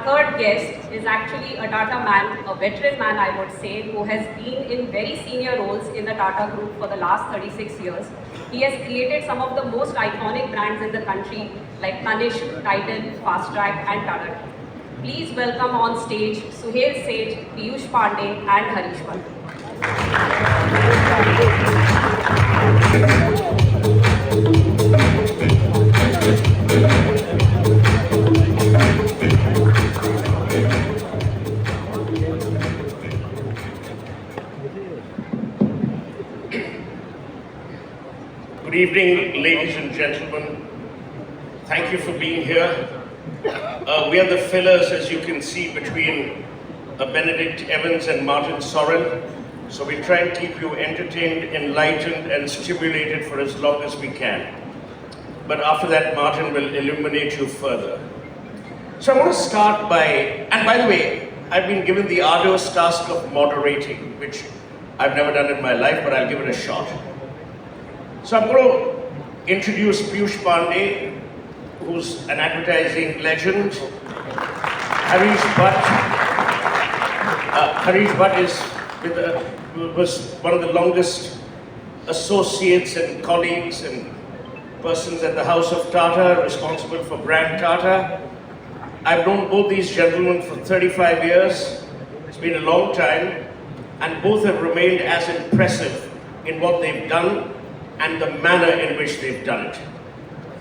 third guest is actually a Tata man, a veteran man I would say, who has been in very senior roles in the Tata Group for the last 36 years. He has created some of the most iconic brands in the country like Tanishq, Titan, Fast Track and Tata. Please welcome on stage Suhail, Seth, Piyush Pandey and Harish. Good evening, ladies and gentlemen. Thank you for being here. We are the fillers, as you can see, between Benedict Evans and Martin Sorrell. So we try and keep you entertained, enlightened, and stimulated for as long as we can. But after that, Martin will illuminate you further. So I want to start by, and by the way, I've been given the arduous task of moderating, which I've never done in my life, but I'll give it a shot. So I'm going to introduce Piyush Pandey, who's an advertising legend. Harish Bhat. Harish Bhat was one of the longest associates and colleagues and persons at the House of Tata, responsible for brand Tata. I've known both these gentlemen for 35 years. It's been a long time, and both have remained as impressive in what they've done and the manner in which they've done it.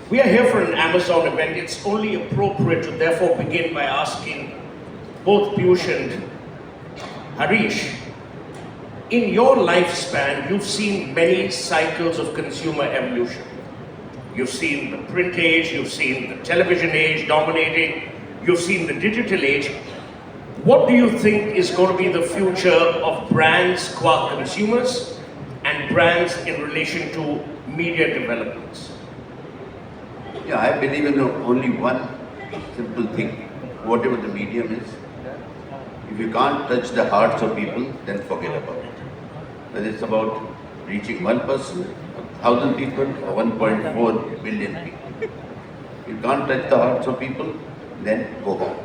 We are here for an Amazon event. It's only appropriate to therefore begin by asking both Piyush and Harish, in your lifespan, you've seen many cycles of consumer evolution. You've seen the print age, you've seen the television age dominating, you've seen the digital age. What do you think is going to be the future of brands qua consumers and brands in relation to media developments? Yeah, I believe in only one simple thing, whatever the medium is. If you can't touch the hearts of people, then forget about it. Whether it's about reaching one person, 1,000 people, or 1.4 billion people. If you can't touch the hearts of people, then go home.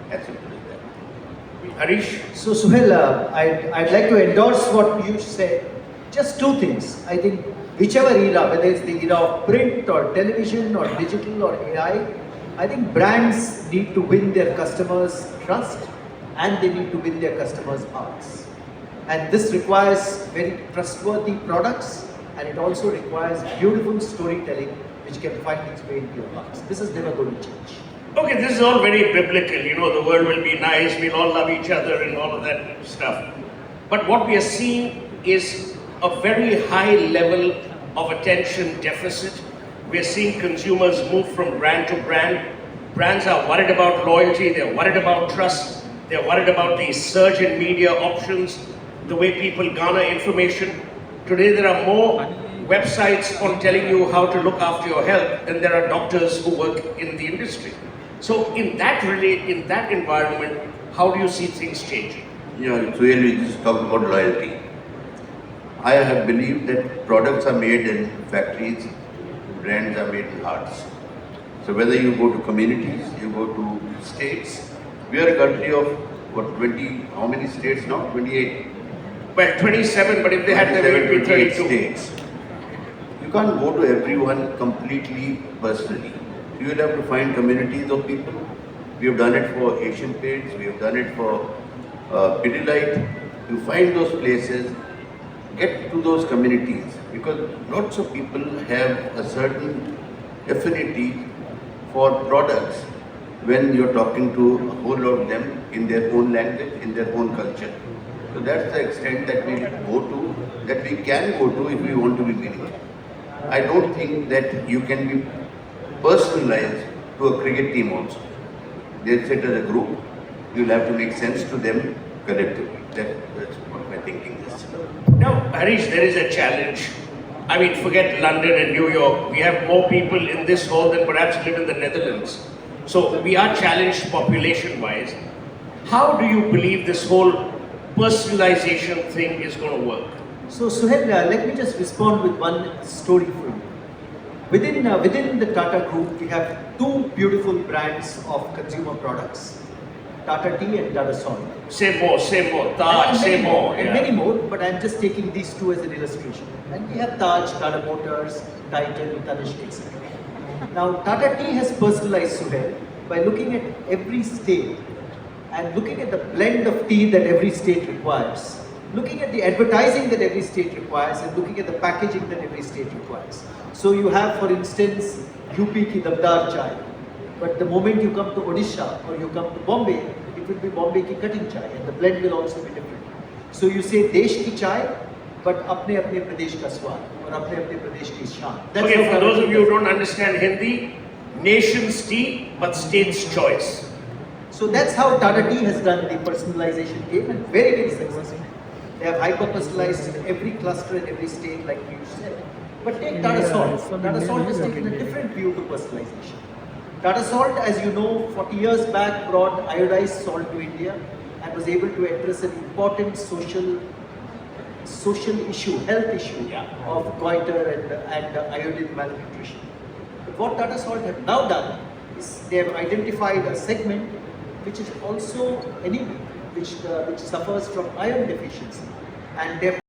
As simple as that. Harish? So Suhail, I'd like to endorse what Piyush said. Just two things. I think whichever era, whether it's the era of print or television or digital or AI, I think brands need to win their customers' trust and they need to win their customers' hearts. And this requires very trustworthy products, and it also requires beautiful storytelling which can find its way into your hearts. This is never going to change. Okay, this is all very biblical. You know, the world will be nice, we'll all love each other and all of that stuff. But what we are seeing is a very high level of attention deficit. We are seeing consumers move from brand to brand. Brands are worried about loyalty, they're worried about trust, they're worried about the surge in media options, the way people garner information. Today there are more websites on telling you how to look after your health than there are doctors who work in the industry. So in that environment, how do you see things changing? Yeah, so we just talked about loyalty. I have believed that products are made in factories, brands are made in hearts. So whether you go to communities, you go to states, we are a country of what, 20, how many states now? 28? Well, 27, but if they had them, it would be 32. States. You can't go to everyone completely personally. You will have to find communities of people. We have done it for Asian Paints, we have done it for Pidilite. You find those places, get to those communities, because lots of people have a certain affinity for products when you're talking to a whole lot of them in their own language, in their own culture. So that's the extent that we go to, that we can go to if we want to be meaningful. I don't think that you can be personalized to a cricket team also. They'll sit as a group, you'll have to make sense to them collectively. That's what my thinking is. Now, Harish, there is a challenge. I mean, forget London and New York. We have more people in this hall than perhaps live in the Netherlands. So we are challenged population-wise. How do you believe this whole personalization thing is going to work? So Suhail, let me just respond with one story for you. Within the Tata Group, we have two beautiful brands of consumer products. Tata Tea and Tata Salt. Say more, say more. Taj, And say many more. And yeah. many more, but I'm just taking these two as an illustration. And we have Taj, Tata Motors, Titan, Tanishq, etc. Now, Tata Tea has personalized Suhail by looking at every state and looking at the blend of tea that every state requires, looking at the advertising that every state requires, and looking at the packaging that every state requires. So you have, for instance, UP ki Dabdar chai, but the moment you come to Odisha or you come to Bombay, it will be Bombay ki cutting chai, and the blend will also be different. So you say Desh ki chai, but apne apne pradesh ka swad or apne apne pradesh ki shaan. That's Okay, how for those Tata of Tea you who does it. don't understand Hindi, nation's tea, but state's choice. So that's how Tata Tea has done the personalization game, and very, very successful. They have hyper-personalized in every cluster in every state, like Piyush said. But take Tata Salt. Tata Salt has taken a different view to personalization. Tata Salt, as you know, 40 years back brought iodized salt to India and was able to address an important social issue, health issue of goiter and iodine malnutrition. But what Tata Salt have now done is they have identified a segment which is also anemic, which suffers from iron deficiency, and they have